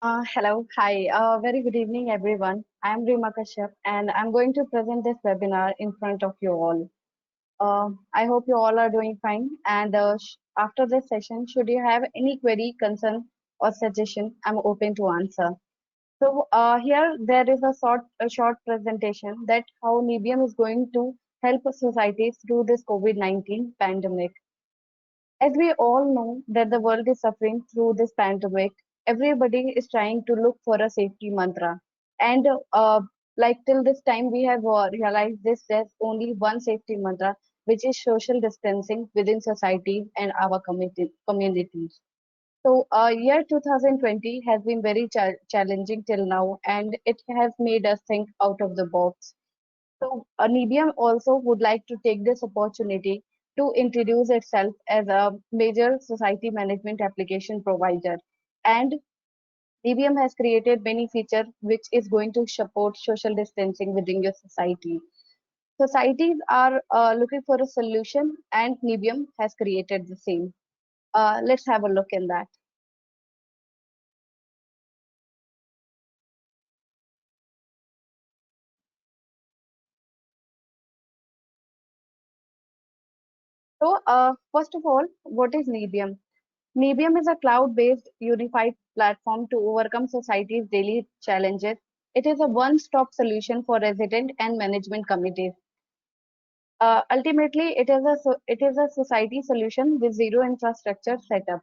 Hello, hi, very good evening, everyone. I'm Rima Kashyap, and I'm going to present this webinar in front of you all. I hope you all are doing fine. And after this session, should you have any query, concern, or suggestion, I'm open to answer. So here there is a short presentation that how Nibium is going to help societies through this COVID-19 pandemic. As we all know that the world is suffering through this pandemic, everybody is trying to look for a safety mantra. And like till this time, we have realized this there's only one safety mantra, which is social distancing within society and our communities. So, year 2020 has been very challenging till now, and it has made us think out of the box. So, Nibium also would like to take this opportunity to introduce itself as a major society management application provider. And Nibium has created many features which is going to support social distancing within your society. Societies are looking for a solution, and Nibium has created the same. Let's have a look in that. So, first of all, what is Nibium? Nibium is a cloud-based unified platform to overcome society's daily challenges. It is a one-stop solution for resident and management committees. Ultimately, it is a society solution with zero infrastructure setup.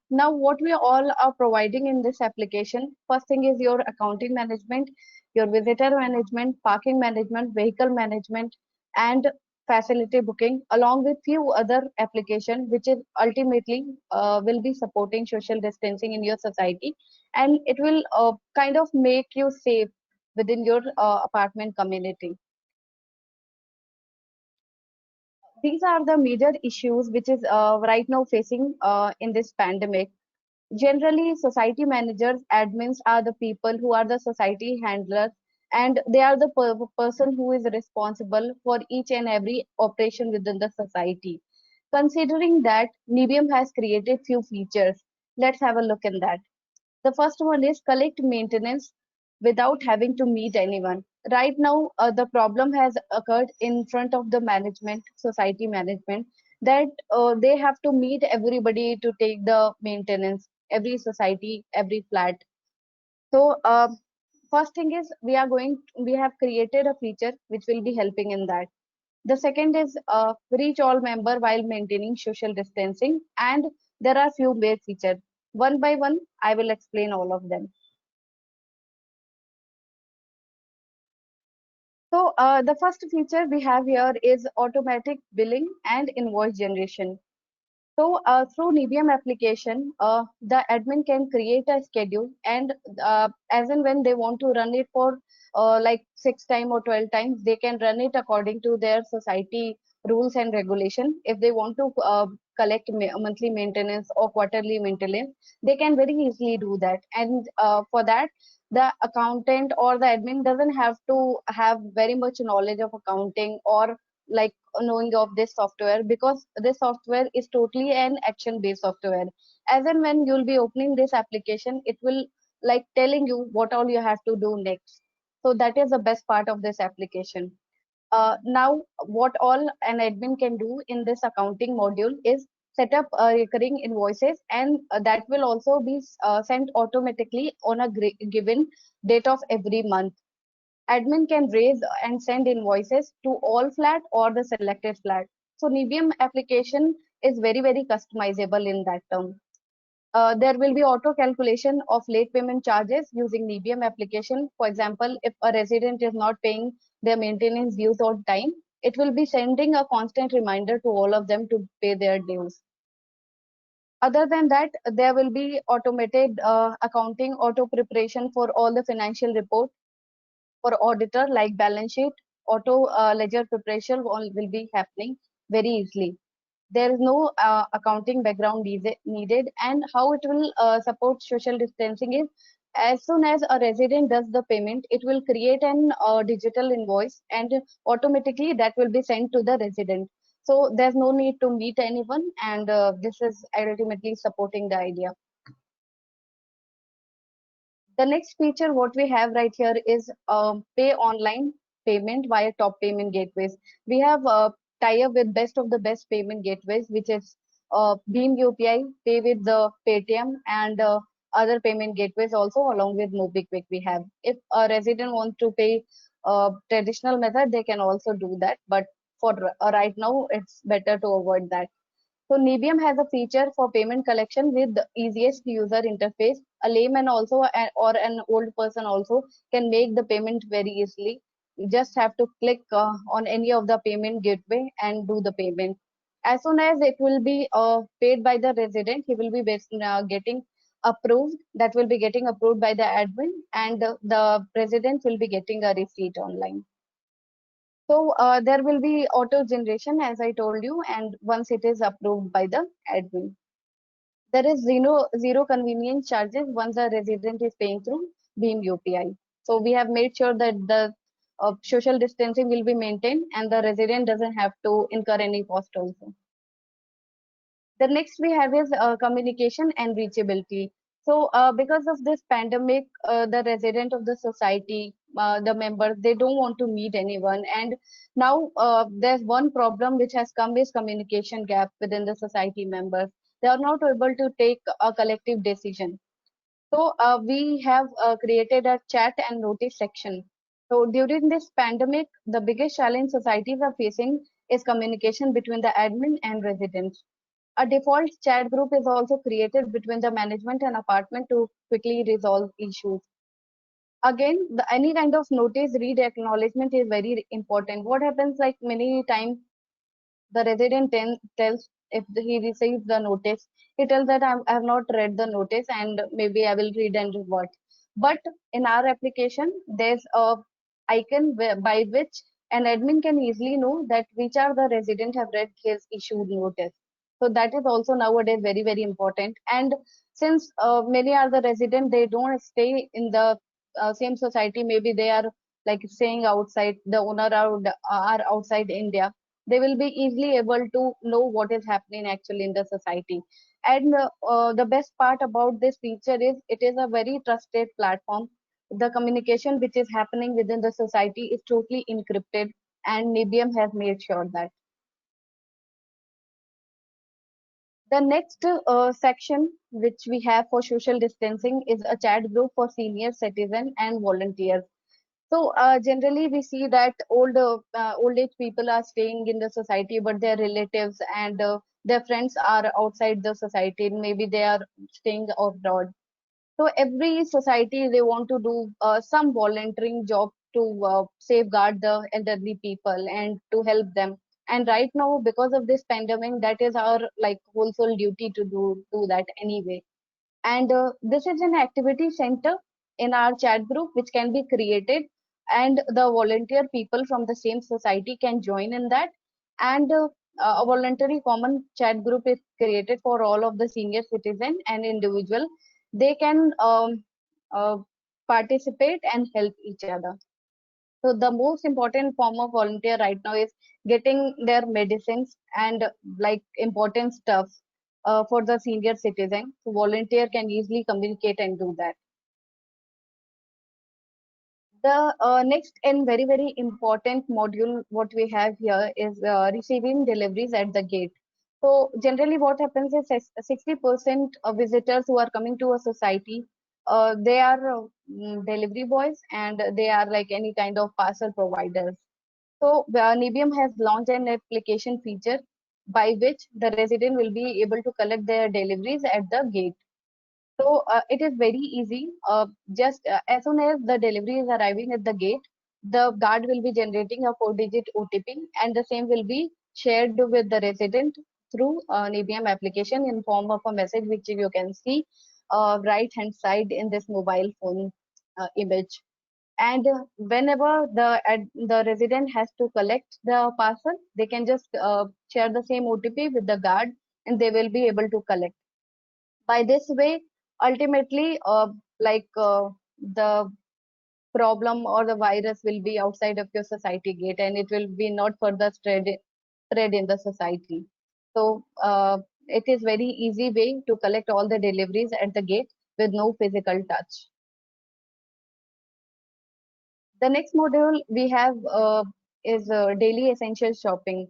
Now, what we all are providing in this application, first thing is your accounting management, your visitor management, parking management, vehicle management, and facility booking, along with few other application, which is ultimately will be supporting social distancing in your society, and it will kind of make you safe within your apartment community. These are the major issues which is right now facing in this pandemic. Generally, society managers, admins are the people who are the society handlers, and they are the person who is responsible for each and every operation within the society. Considering that, Nibium has created few features. Let's have a look in that. The first one is collect maintenance without having to meet anyone. Right now, the problem has occurred in front of the management, society management, that they have to meet everybody to take the maintenance, every society, every flat. So, first thing is we have created a feature which will be helping in that. The second is reach all member while maintaining social distancing, and there are few more features. One by one, I will explain all of them. So the first feature we have here is automatic billing and invoice generation. So through Nibium application, the admin can create a schedule, and as and when they want to run it for like 6 times or 12 times, they can run it according to their society rules and regulation. If they want to collect monthly maintenance or quarterly maintenance, they can very easily do that. And for that, the accountant or the admin doesn't have to have very much knowledge of accounting or like knowing of this software, because this software is totally an action based software. As and when you'll be opening this application, it will like telling you what all you have to do next. So that is the best part of this application. Now, what all an admin can do in this accounting module is set up recurring invoices, and that will also be sent automatically on a given date of every month. Admin can raise and send invoices to all flat or the selected flat. So Nibium application is very, very customizable in that term. There will be auto calculation of late payment charges using Nibium application. For example, if a resident is not paying their maintenance dues on time, it will be sending a constant reminder to all of them to pay their dues. Other than that, there will be automated accounting auto preparation for all the financial report for auditor, like balance sheet, auto ledger preparation will be happening very easily. There is no accounting background needed, and how it will support social distancing is as soon as a resident does the payment, it will create an digital invoice, and automatically that will be sent to the resident. So there's no need to meet anyone, and this is ultimately supporting the idea. The next feature what we have right here is pay online payment via top payment gateways. We have tie up with best of the best payment gateways, which is Beam UPI, Pay with the Paytm, and other payment gateways also along with MobiKwik we have. If a resident wants to pay traditional method, they can also do that. But for right now, it's better to avoid that. So Nibium has a feature for payment collection with the easiest user interface. A layman also or an old person also can make the payment very easily. You just have to click on any of the payment gateway and do the payment. As soon as it will be paid by the resident, he will be getting approved. That will be getting approved by the admin, and the resident will be getting a receipt online. So there will be auto generation as I told you, and once it is approved by the admin. There is zero convenience charges once the resident is paying through Beam UPI. So we have made sure that the social distancing will be maintained and the resident doesn't have to incur any cost also. The next we have is communication and reachability. So, because of this pandemic, the resident of the society, the members, they don't want to meet anyone. And now there's one problem which has come is communication gap within the society members. They are not able to take a collective decision. So, we have created a chat and notice section. So, during this pandemic, the biggest challenge societies are facing is communication between the admin and residents. A default chat group is also created between the management and apartment to quickly resolve issues. Again, any kind of notice read acknowledgement is very important. What happens like many times the resident tells if he receives the notice, he tells that I have not read the notice and maybe I will read and revert. But in our application, there's a icon by which an admin can easily know that which are the resident have read his issued notice. So that is also nowadays very important. And since many are the resident, they don't stay in the same society. Maybe they are like staying outside. The owner are outside India, they will be easily able to know what is happening actually in the society. And the best part about this feature is it is a very trusted platform. The communication which is happening within the society is totally encrypted, and Nibium has made sure that. The next section which we have for social distancing is a chat group for senior citizen and volunteers. So generally, we see that old age people are staying in the society, but their relatives and their friends are outside the society. Maybe they are staying abroad. So every society they want to do some volunteering job to safeguard the elderly people and to help them. And right now, because of this pandemic, that is our like whole soul duty to do that anyway. And this is an activity center in our chat group which can be created, and the volunteer people from the same society can join in that. And a voluntary common chat group is created for all of the senior citizen and individual. They can uh, participate and help each other. So the most important form of volunteer right now is getting their medicines and like important stuff for the senior citizen. So volunteer can easily communicate and do that. The next and very important module what we have here is receiving deliveries at the gate. So generally what happens is 60% of visitors who are coming to a society, they are delivery boys and they are like any kind of parcel providers. So Nibium has launched an application feature by which the resident will be able to collect their deliveries at the gate. So it is very easy. Just as soon as the delivery is arriving at the gate, the guard will be generating a 4-digit OTP, and the same will be shared with the resident through an EBM application in form of a message which you can see right hand side in this mobile phone image. And whenever the resident has to collect the parcel, they can just share the same OTP with the guard, and they will be able to collect. By this way, ultimately the problem or the virus will be outside of your society gate, and it will be not further spread in the society. So it is very easy way to collect all the deliveries at the gate with no physical touch. The next module we have is daily essential shopping.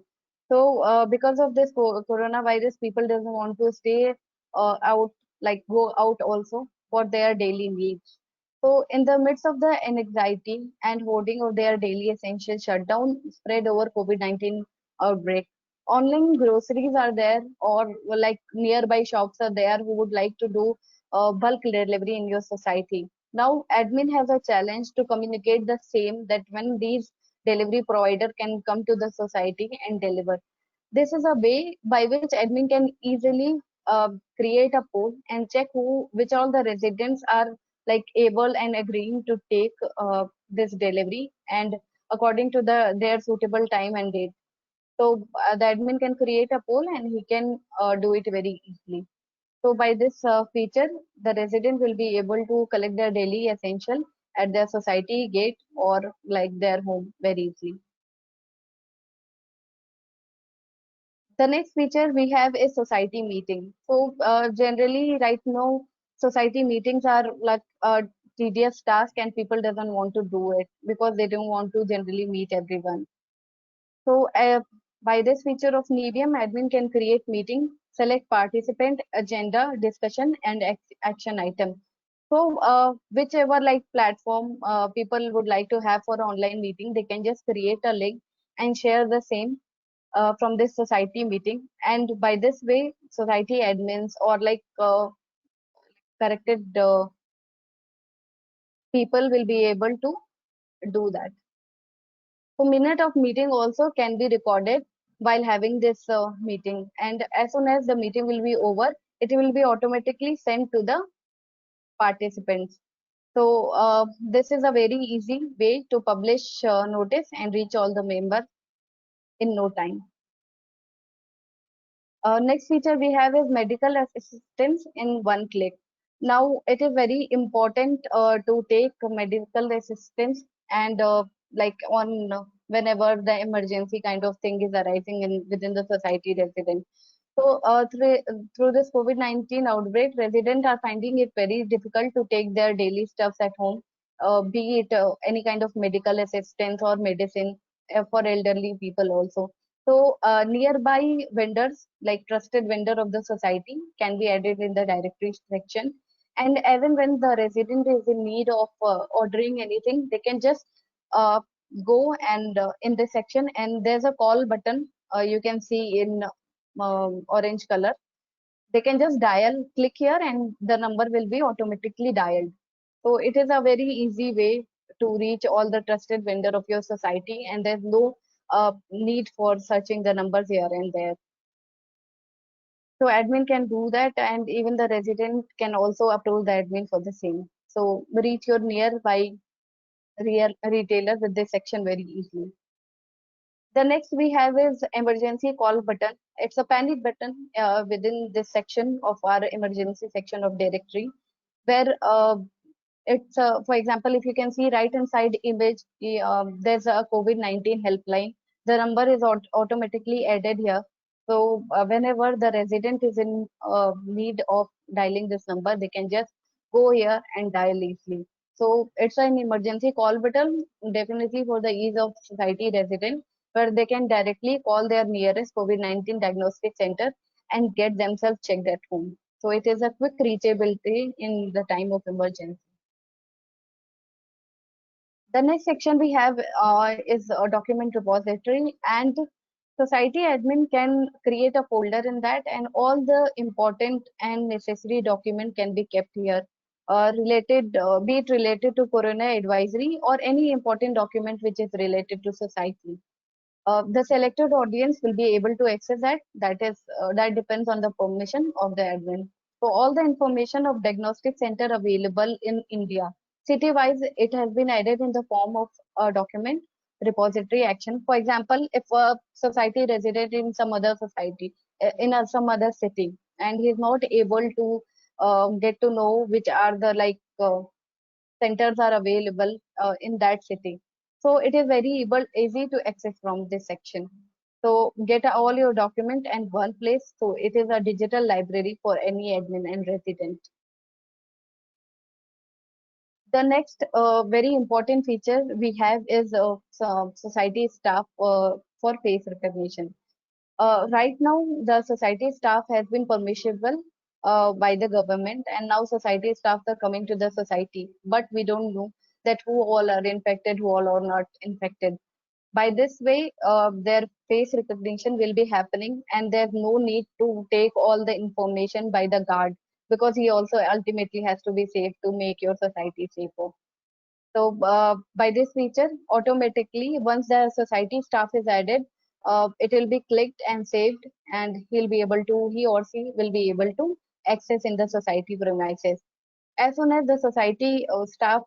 So because of this coronavirus, people doesn't want to stay out, like go out also for their daily needs. So in the midst of the anxiety and hoarding of their daily essential shutdown spread over COVID-19 outbreak, online groceries are there, or like nearby shops are there who would like to do bulk delivery in your society. Now, admin has a challenge to communicate the same, that when these delivery provider can come to the society and deliver. This is a way by which admin can easily create a poll and check which all the residents are like able and agreeing to take this delivery, and according to their suitable time and date. So the admin can create a poll and he can do it very easily. So by this feature, the resident will be able to collect their daily essential at their society gate or like their home very easily. The next feature we have is society meeting. So generally right now, society meetings are like a tedious task and people doesn't want to do it because they don't want to generally meet everyone. So by this feature of Medium, admin can create meeting, select participant, agenda, discussion, and action item. So whichever like platform people would like to have for online meeting, they can just create a link and share the same from this society meeting. And by this way, society admins or like corrected people will be able to do that. So minute of meeting also can be recorded while having this meeting. And as soon as the meeting will be over, it will be automatically sent to the participants. So this is a very easy way to publish notice and reach all the members in no time. Next feature we have is medical assistance in one click. Now it is very important to take medical assistance and like on whenever the emergency kind of thing is arising in within the society resident. So through this COVID-19 outbreak, residents are finding it very difficult to take their daily stuffs at home, be it any kind of medical assistance or medicine for elderly people also. So nearby vendors, like trusted vendor of the society, can be added in the directory section. And even when the resident is in need of ordering anything, they can just uh, go and in this section, and there's a call button you can see in orange color. They can just dial, click here, and the number will be automatically dialed. So it is a very easy way to reach all the trusted vendor of your society, and there's no need for searching the numbers here and there. So admin can do that, and even the resident can also approve the admin for the same. So reach your nearby real retailer with this section very easily. The next we have is emergency call button. It's a panic button within this section of our emergency section of directory, where it's for example, if you can see right inside image, there's a COVID-19 helpline. The number is automatically added here. So whenever the resident is in need of dialing this number, they can just go here and dial easily. So it's an emergency call button, definitely for the ease of society resident, where they can directly call their nearest COVID-19 diagnostic center and get themselves checked at home. So it is a quick reachability in the time of emergency. The next section we have is a document repository, and society admin can create a folder in that, and all the important and necessary document can be kept here. Be it related to corona advisory or any important document which is related to society. The selected audience will be able to access that. That depends on the permission of the admin. So all the information of diagnostic center available in India, city-wise, it has been added in the form of a document repository action. For example, if a society resident in some other society, some other city, and he is not able to get to know which are the centers are available in that city. So it is very easy to access from this section. So get all your document in one place. So it is a digital library for any admin and resident. The next very important feature we have is society staff for face recognition. Right now, the society staff has been permissible by the government, and now society staff are coming to the society. But we don't know that who all are infected, who all are not infected. By this way, their face recognition will be happening, and there's no need to take all the information by the guard because he also ultimately has to be safe to make your society safer. So by this feature, automatically, once the society staff is added, it will be clicked and saved, and he or she will be able to access in the society premises. As soon as the society staff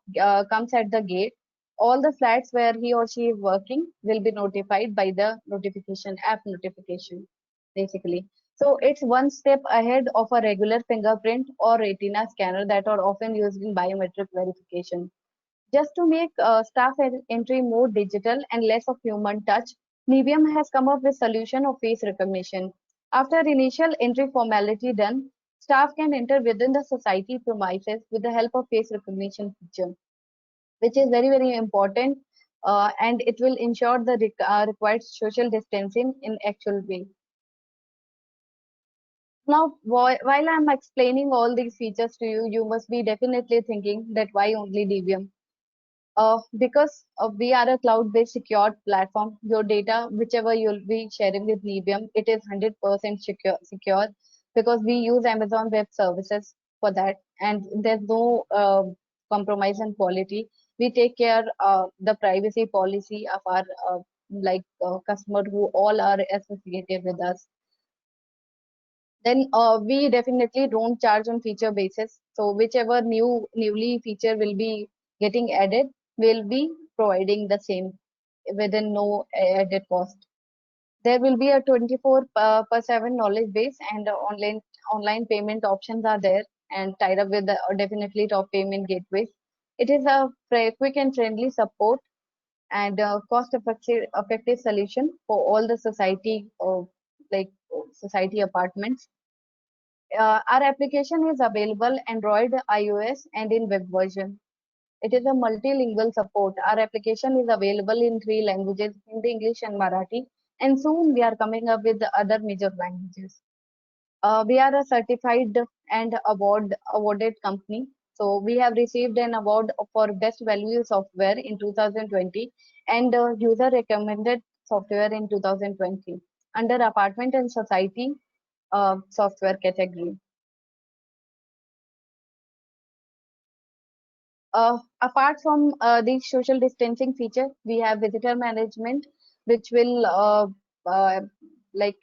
comes at the gate, all the flats where he or she is working will be notified by the notification app notification, basically. So it's one step ahead of a regular fingerprint or retina scanner that are often used in biometric verification. Just to make entry more digital and less of human touch, Nibium has come up with solution of face recognition. After initial entry formality done, staff can enter within the society premises with the help of face recognition feature, which is very, very important, and it will ensure the required social distancing in actual way. Now, while I'm explaining all these features to you, you must be definitely thinking that why only Debian? Because we are a cloud-based secured platform. Your data, whichever you'll be sharing with Nebium, it is 100% secure because we use Amazon Web Services for that, and there's no compromise on quality. We take care the privacy policy of our customer who all are associated with us. Then we definitely don't charge on feature basis. So whichever newly feature will be getting added, we'll be providing the same within no added cost. There will be a 24 per 7 knowledge base, and online payment options are there and tied up with the definitely top payment gateways. It is a quick and friendly support and cost effective solution for all the society apartments. Our application is available Android, iOS, and in web version. It is a multilingual support. Our application is available in three languages, Hindi, English, and Marathi. And soon we are coming up with the other major languages. We are a certified and awarded company. So we have received an award for best value software in 2020 and user recommended software in 2020 under apartment and society software category. Apart from the social distancing feature, we have visitor management, which will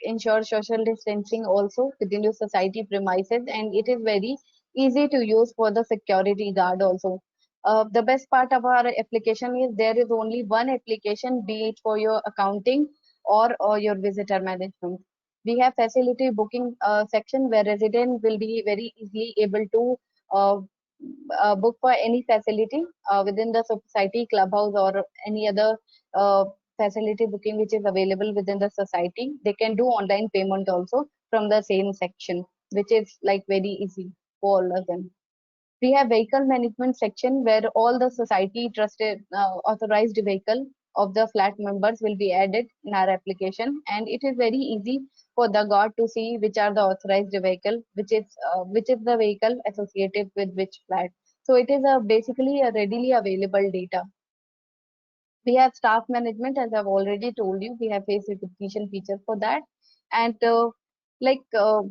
ensure social distancing also within your society premises, and it is very easy to use for the security guard also. The best part of our application is there is only one application, be it for your accounting or your visitor management. We have facility booking section where resident will be very easily able to uh, book for any facility within the society clubhouse or any other uh, facility booking which is available within the society. They can do online payment also from the same section, which is like very easy for all of them. We have vehicle management section where all the society trusted authorized vehicle of the flat members will be added in our application, and it is very easy for the guard to see which are the authorized vehicle, which is the vehicle associated with which flat. So it is a basically a readily available data. We have staff management, as I've already told you. We have face recognition feature for that, and like uh,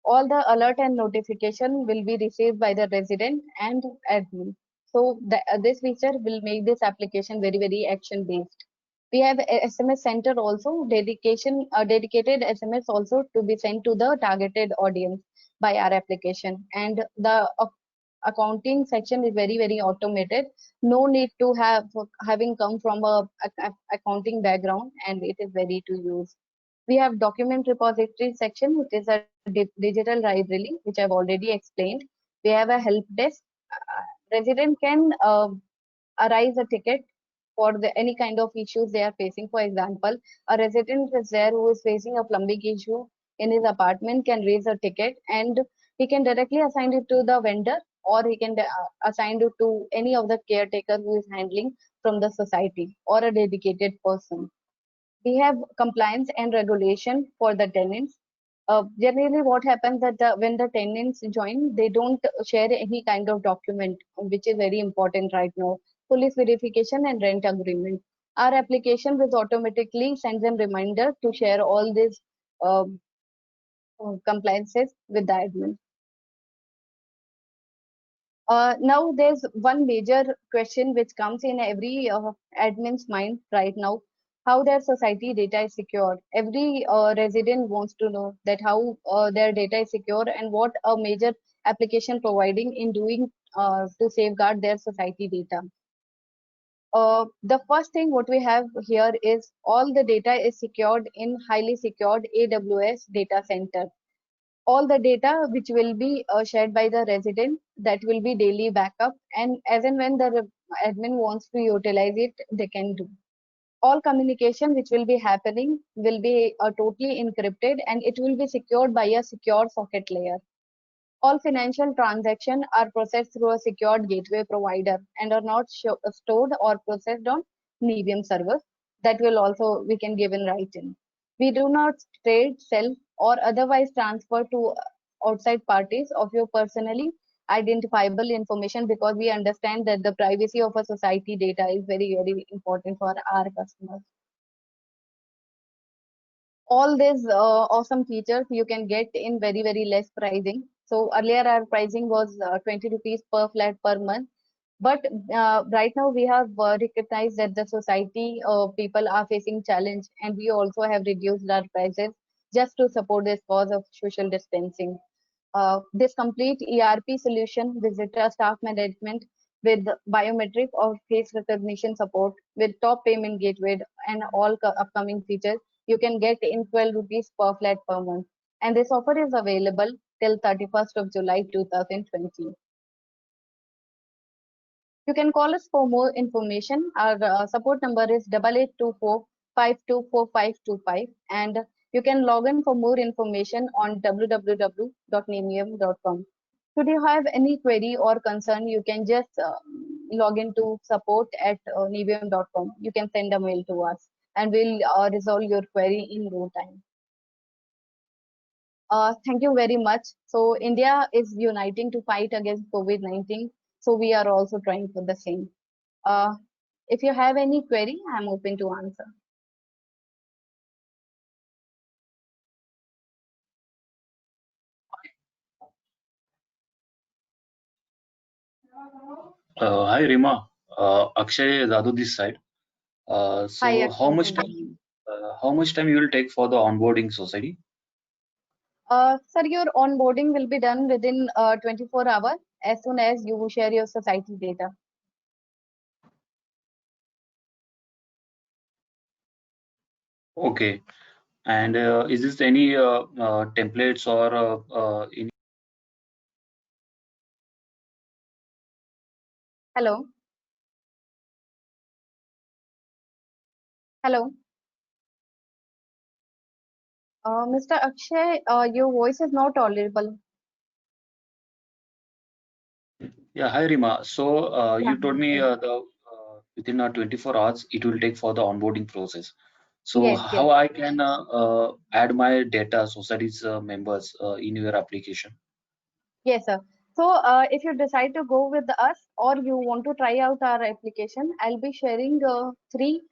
all the alert and notification will be received by the resident and admin. So this feature will make this application very, very action based. We have a SMS center also, dedicated SMS also to be sent to the targeted audience by our application. And the accounting section is very, very automated. No need to having come from a accounting background, and it is ready to use. We have document repository section, which is a digital library, which I've already explained. We have a help desk. Resident can arise a ticket for any kind of issues they are facing. For example, a resident is there who is facing a plumbing issue in his apartment can raise a ticket, and he can directly assign it to the vendor, or he can assign it to any of the caretaker who is handling from the society or a dedicated person. We have compliance and regulation for the tenants. Generally, what happens that when the tenants join, they don't share any kind of document, which is very important right now. Police verification and rent agreement. Our application will automatically send them reminder to share all these uh, compliances with the admin. Now, there's one major question which comes in every admin's mind right now: how their society data is secured. Every resident wants to know that how their data is secure and what a major application providing in doing to safeguard their society data. The first thing what we have here is all the data is secured in highly secured AWS data center. All the data which will be shared by the resident, that will be daily backup, and as and when the admin wants to utilize it, they can do. All communication which will be happening will be totally encrypted, and it will be secured by a secure socket layer. All financial transactions are processed through a secured gateway provider and are not stored or processed on Nebium servers. That will also we can give in writing. We do not trade, sell, or otherwise transfer to outside parties of your personally identifiable information, because we understand that the privacy of a society data is very, very important for our customers. All these awesome features you can get in very, very less pricing. So earlier our pricing was 20 rupees per flat per month, but right now we have recognized that the society people are facing challenge, and we also have reduced our prices just to support this cause of social distancing. This complete ERP solution, visitor staff management with biometric or face recognition support, with top payment gateway and all upcoming features, you can get in 12 rupees per flat per month. And this offer is available till 31st of July 2020. You can call us for more information. Our support number is 8824 and you can log in for more information on www.nemium.com. Should you have any query or concern, you can just log into support@nebium.com. You can send a mail to us and we'll resolve your query in no time. Thank you very much. So India is uniting to fight against COVID-19. So we are also trying for the same. Uh, if you have any query, I'm open to answer. Hi Rima, Akshay Zadu this side. Hi, So Akshay. Thank you. how much time you will take for the onboarding society? Sir, your onboarding will be done within 24 hours as soon as you share your society data. Okay, and is this any templates or any? Hello. Hello. Mr. Akshay, your voice is not audible. Yeah, hi Rima. So Yeah. you told me the within 24 hours it will take for the onboarding process. So Yes, yes. how I can add my data society's members in your application? Yes, sir. So, if you decide to go with us or you want to try out our application, I'll be sharing three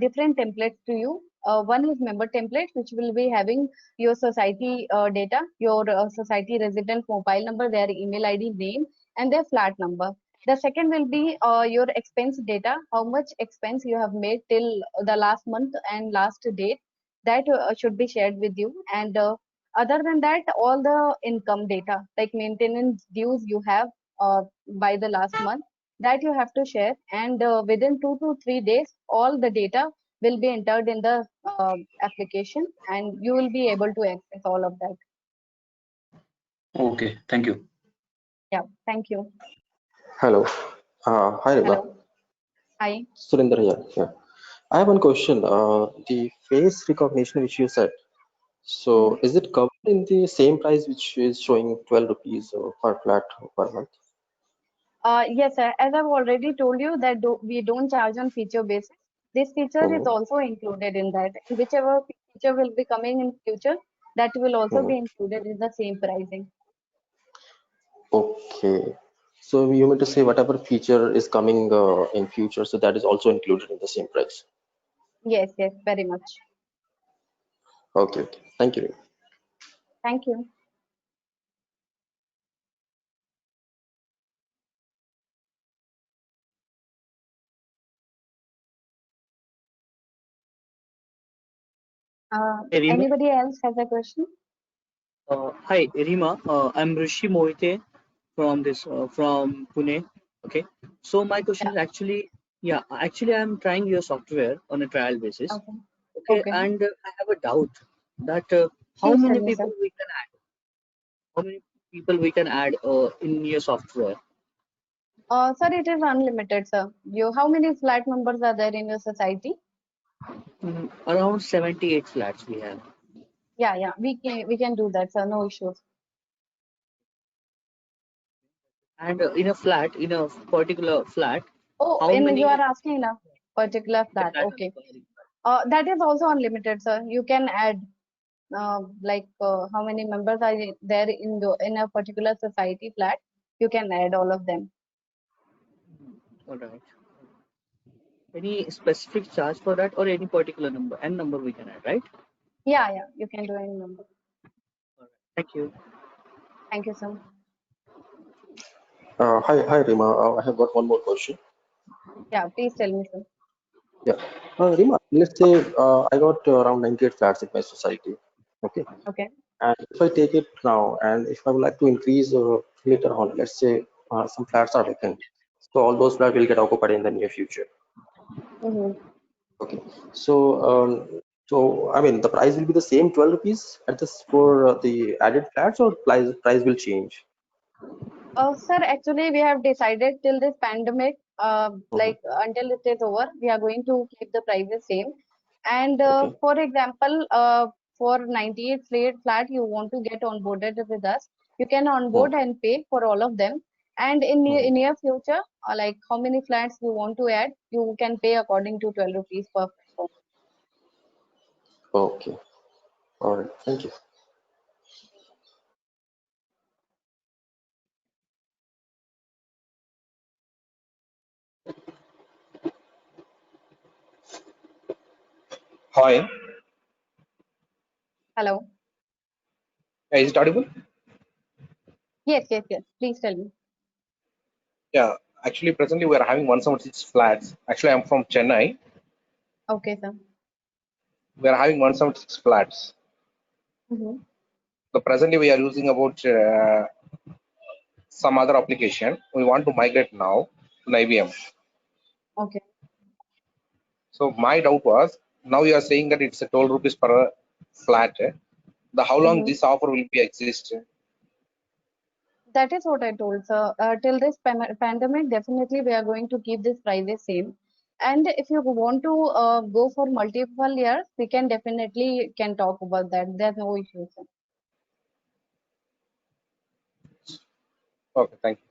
different templates to you. One is member template, which will be having your society data, your society resident mobile number, their email ID, name, and their flat number. The second will be your expense data, how much expense you have made till the last month and last date. That should be shared with you. And other than that, all the income data, like maintenance dues you have by the last month, that you have to share. And within 2 to 3 days, all the data will be entered in the application, and you will be able to access all of that. Okay, thank you. Yeah, thank you. Hello. Hi, Riva. Hello. Hi. Surinder here. Yeah. I have one question. The face recognition which you said, so Mhm. is it covered in the same price which is showing 12 rupees per flat per month? Yes, sir. As I've already told you that we don't charge on feature basis. This feature is Mhm, also included in that. Whichever feature will be coming in future, that will also mhm. be included in the same pricing. Okay. So you mean to say whatever feature is coming in future, so that is also included in the same price. Yes, yes, very much. Okay, okay. Thank you. Thank you. Hey, Rima. Anybody else has a question? Hi, Rima. I'm Rishi Mohite from from Pune. Okay. So my question Yeah. is actually, yeah, actually I'm trying your software on a trial basis. Okay. Okay, Okay. and I have a doubt that how Please tell many me, people sir. we can add? How many people we can add in your software? Sir, it is unlimited, sir. How many flat members are there in your society? Around 78 flats we have. Yeah, yeah, we can do that, sir. No issues. And in a particular flat, Oh, how in you many are asking a particular flat. flat Okay. are That is also unlimited, sir. You can add how many members are there in a particular society flat. You can add all of them. all right. Any specific charge for that or any particular number and number we can add, right? Yeah, yeah, you can do any number. All right. Thank you. Thank you, sir. Hi, Rima. I have got one more question. Yeah, please tell me, sir. Yeah. Rima, let's say I got around 98 flats in my society. Okay. Okay. And if I take it now, and if I would like to increase later on, let's say some flats are vacant. So all those flats will get occupied in the near future. Mm-hmm. Okay. So, I mean, the price will be the same 12 rupees at this for the added flats, or price will change? Sir, actually, we have decided till this pandemic, Mhm. until it is over, we are going to keep the prices same. And Okay. for example, for 98 flat, you want to get onboarded with us, you can onboard Mhm. and pay for all of them. And Mhm. in near future, like how many flats you want to add, you can pay according to 12 rupees per flat. Okay. All right. Thank you. Hi, Hello. is it audible? Yes, yes, yes. Please tell me. Yeah, actually, presently we are having 176 flats. Actually, I'm from Chennai. Okay, sir. We are having 176 flats. Mm-hmm. So presently we are using about some other application. We want to migrate now to IBM. Okay. So my doubt was, now you are saying that it's a 12 rupees per flat. The how long Mm-hmm. this offer will be exist? That is what I told, sir. Till this pandemic, definitely we are going to keep this prices same. And if you want to go for multiple years, we can definitely can talk about that. There's no issue, sir. Okay, thank you.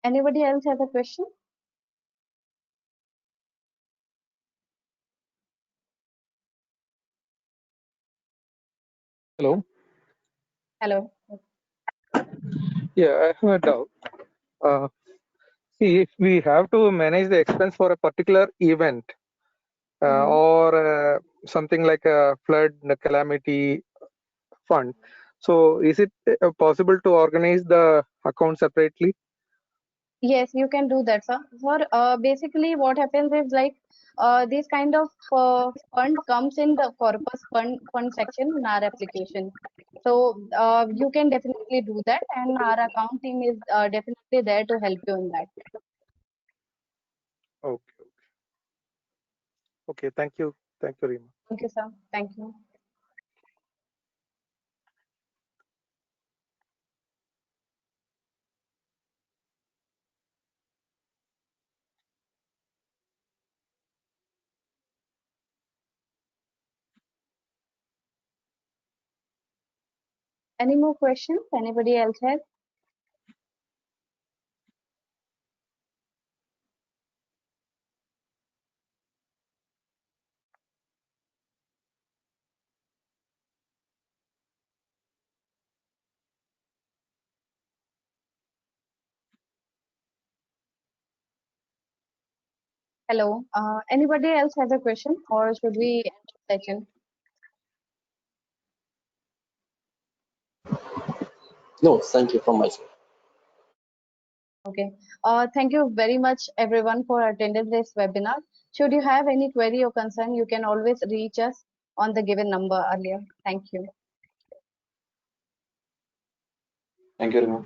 Anybody else has a question? Hello. Hello. Yeah, I have a doubt. Uh, See, if we have to manage the expense for a particular event Mm-hmm. or something like a flood calamity fund, so is it possible to organize the account separately? Yes, you can do that, sir. For basically, what happens is this kind of fund comes in the corpus fund section in our application. So you can definitely do that, and our account team is definitely there to help you in that. Okay. Okay. Thank you. Thank you, Rima. Thank you, sir. Thank you. Any more questions? Anybody else has? Hello. Anybody else has a question, or should we end the session? No, thank you from my side. Okay. Thank you very much, everyone, for attending this webinar. Should you have any query or concern, you can always reach us on the given number earlier. Thank you. Thank you, Rima.